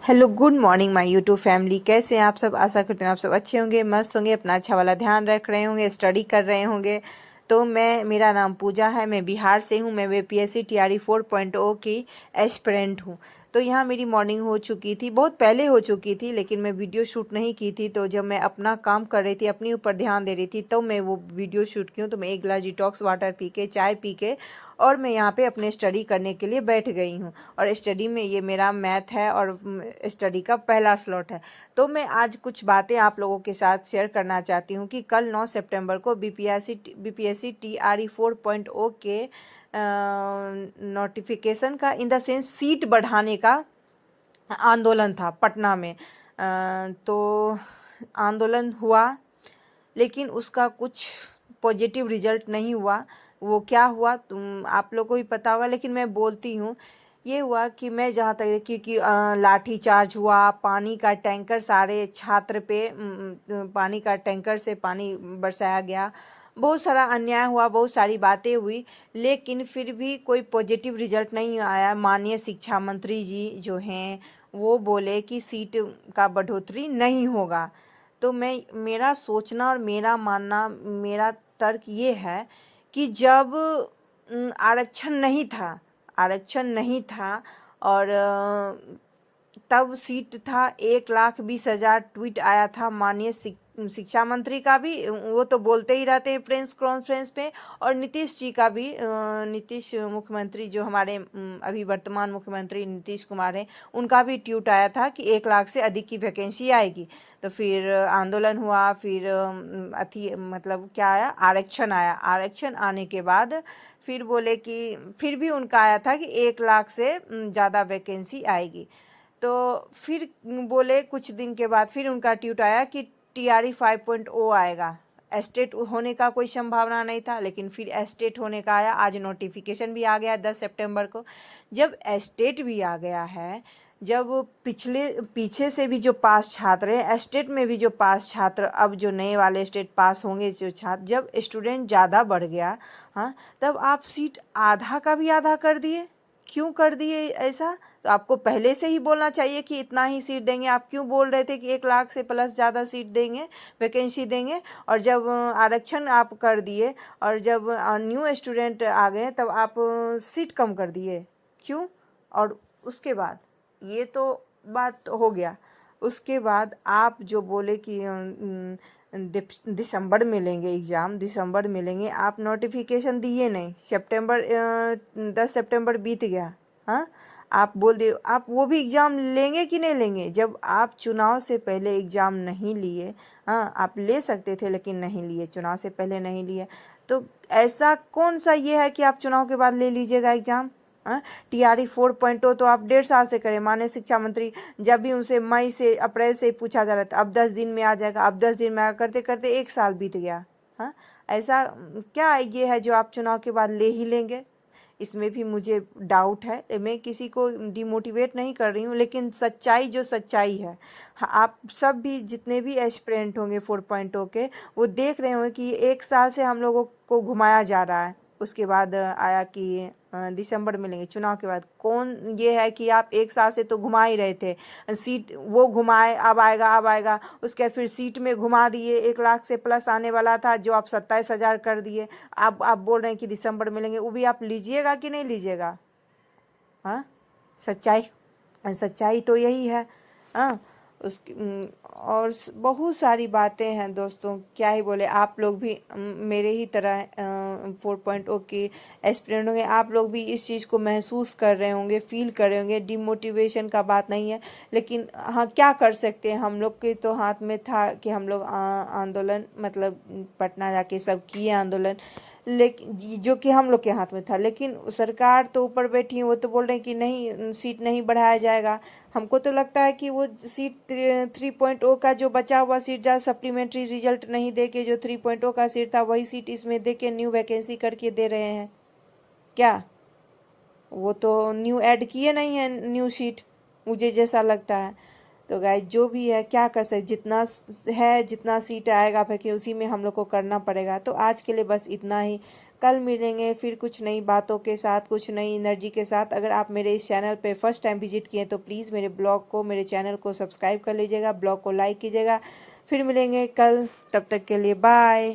Hello, good morning my YouTube family. कैसे हैं आप सब? आशा करते हैं आप सब अच्छे होंगे, मस्त होंगे, अपना अच्छा वाला ध्यान रख रहे होंगे, स्टडी कर रहे होंगे। तो मेरा नाम पूजा है, मैं बिहार से हूँ। मैं बीपीएससी टीआरई 4.0 की एस्पिरेंट हूँ। तो यहाँ मेरी मॉर्निंग हो चुकी थी, बहुत पहले हो चुकी थी, लेकिन मैं वीडियो शूट नहीं की थी। तो जब मैं अपना काम कर रही थी, अपने ऊपर ध्यान दे रही थी, तो मैं वो वीडियो शूट की हूँ। तो मैं एक गिलास डिटॉक्स वाटर पी के, चाय पी के, और मैं यहाँ पे अपने स्टडी करने के लिए बैठ गई हूँ। और स्टडी में ये मेरा मैथ है और स्टडी का पहला स्लॉट है। तो मैं आज कुछ बातें आप लोगों के साथ शेयर करना चाहती हूँ कि कल 9 सितंबर को बीपीएससी टीआरई 4.0 के नोटिफिकेशन का, इन द सेंस सीट बढ़ाने का आंदोलन था पटना में। तो आंदोलन हुआ, लेकिन उसका कुछ पॉजिटिव रिजल्ट नहीं हुआ। वो क्या हुआ तुम आप लोगों को भी पता होगा, लेकिन मैं बोलती हूँ। ये हुआ कि मैं जहाँ तक कि लाठी चार्ज हुआ, पानी का टैंकर सारे छात्र पे पानी का टैंकर से पानी बरसाया गया, बहुत सारा अन्याय हुआ, बहुत सारी बातें हुई, लेकिन फिर भी कोई पॉजिटिव रिजल्ट नहीं आया। माननीय शिक्षा मंत्री जी जो हैं, वो बोले कि सीट का बढ़ोतरी नहीं होगा। तो मेरा सोचना और मेरा मानना, मेरा तर्क ये है कि जब आरक्षण नहीं था और तब सीट था 1,20,000। ट्वीट आया था माननीय शिक्षा मंत्री का भी, वो तो बोलते ही रहते हैं प्रेस कॉन्फ्रेंस पे, और नीतीश जी का भी। नीतीश मुख्यमंत्री जो हमारे अभी वर्तमान मुख्यमंत्री नीतीश कुमार हैं, उनका भी ट्वीट आया था कि 1,00,000 से अधिक की वैकेंसी आएगी। तो फिर आंदोलन हुआ, फिर अथी मतलब क्या आया, आरक्षण आया। आरक्षण आने के बाद फिर बोले कि फिर भी उनका आया था कि 1,00,000 से ज़्यादा वैकेंसी आएगी। तो फिर बोले कुछ दिन के बाद फिर उनका ट्वीट आया कि टीआरई 5.0 आएगा। एस्टेट होने का कोई संभावना नहीं था, लेकिन फिर एस्टेट होने का आया। आज नोटिफिकेशन भी आ गया 10 सितंबर को। जब एस्टेट भी आ गया है, जब पीछे से भी जो पास छात्र हैं, एस्टेट में भी जो पास छात्र, अब जो नए वाले स्टेट पास होंगे जो छात्र, जब स्टूडेंट ज़्यादा बढ़ गया, हाँ, तब आप सीट आधा का भी आधा कर दिए। क्यों कर दिए ऐसा? तो आपको पहले से ही बोलना चाहिए कि इतना ही सीट देंगे। आप क्यों बोल रहे थे कि 1,00,000 से प्लस ज़्यादा सीट देंगे, वैकेंसी देंगे? और जब आरक्षण आप कर दिए और जब न्यू स्टूडेंट आ गए, तब आप सीट कम कर दिए, क्यों? और उसके बाद ये तो बात हो गया। उसके बाद आप जो बोले कि दिसंबर में लेंगे एग्ज़ाम, दिसंबर में लेंगे, आप नोटिफिकेशन दिए नहीं। 10 सितंबर बीत गया। हाँ, आप बोल दिए आप वो भी एग्ज़ाम लेंगे कि नहीं लेंगे, जब आप चुनाव से पहले एग्ज़ाम नहीं लिए। हाँ, आप ले सकते थे, लेकिन नहीं लिए, चुनाव से पहले नहीं लिए। तो ऐसा कौन सा ये है कि आप चुनाव के बाद ले लीजिएगा एग्ज़ाम? हाँ, टीआरई 4.0 तो आप 1.5 साल से करें। माननीय शिक्षा मंत्री, जब भी उनसे मई से अप्रैल से पूछा जा रहा था, अब 10 दिन में आ जाएगा, अब 10 दिन में आ, करते करते 1 साल बीत गया। हाँ, ऐसा क्या ये है जो आप चुनाव के बाद ले ही लेंगे? इसमें भी मुझे डाउट है। मैं किसी को डिमोटिवेट नहीं कर रही हूँ, लेकिन सच्चाई जो सच्चाई है, हाँ, आप सब भी जितने भी एस्पिरेंट होंगे 4.0 के, वो देख रहे होंगे कि 1 साल से हम लोगों को घुमाया जा रहा है। उसके बाद आया कि दिसंबर में लेंगे। चुनाव के बाद कौन ये है कि आप 1 साल से तो घुमा ही रहे थे, सीट वो घुमाए, अब आएगा अब आएगा, उसके बाद फिर सीट में घुमा दिए। 1,00,000 से प्लस आने वाला था, जो आप 27,000 कर दिए। आप बोल रहे हैं कि दिसंबर में लेंगे, वो भी आप लीजिएगा कि नहीं लीजिएगा? हाँ, सच्चाई सच्चाई तो यही है। हाँ, और बहुत सारी बातें हैं दोस्तों, क्या ही बोले। आप लोग भी मेरे ही तरह 4.0 के एस्पिरेंट होंगे। आप लोग भी इस चीज़ को महसूस कर रहे होंगे, फील कर रहे होंगे। डिमोटिवेशन का बात नहीं है, लेकिन हाँ, क्या कर सकते हैं। हम लोग के तो हाथ में था कि हम लोग आंदोलन, मतलब पटना जाके सब किए आंदोलन, लेकिन जो कि हम लोग के हाथ में था। लेकिन सरकार तो ऊपर बैठी है, वो तो बोल रहे हैं कि नहीं, सीट नहीं बढ़ाया जाएगा। हमको तो लगता है कि वो सीट 3.0 का जो बचा हुआ सीट, जहाँ सप्लीमेंट्री रिजल्ट नहीं दे के जो 3.0 का सीट था, वही सीट इसमें दे के न्यू वैकेंसी करके दे रहे हैं क्या? वो तो न्यू ऐड किए नहीं है न्यू सीट, मुझे जैसा लगता है। तो गाइस, जो भी है, क्या कर सकते, जितना है, जितना सीट आएगा फिर उसी में हम लोग को करना पड़ेगा। तो आज के लिए बस इतना ही। कल मिलेंगे फिर कुछ नई बातों के साथ, कुछ नई एनर्जी के साथ। अगर आप मेरे इस चैनल पे फर्स्ट टाइम विजिट किए तो प्लीज़ मेरे ब्लॉग को, मेरे चैनल को सब्सक्राइब कर लीजिएगा, ब्लॉग को लाइक कीजिएगा। फिर मिलेंगे कल, तब तक के लिए बाय।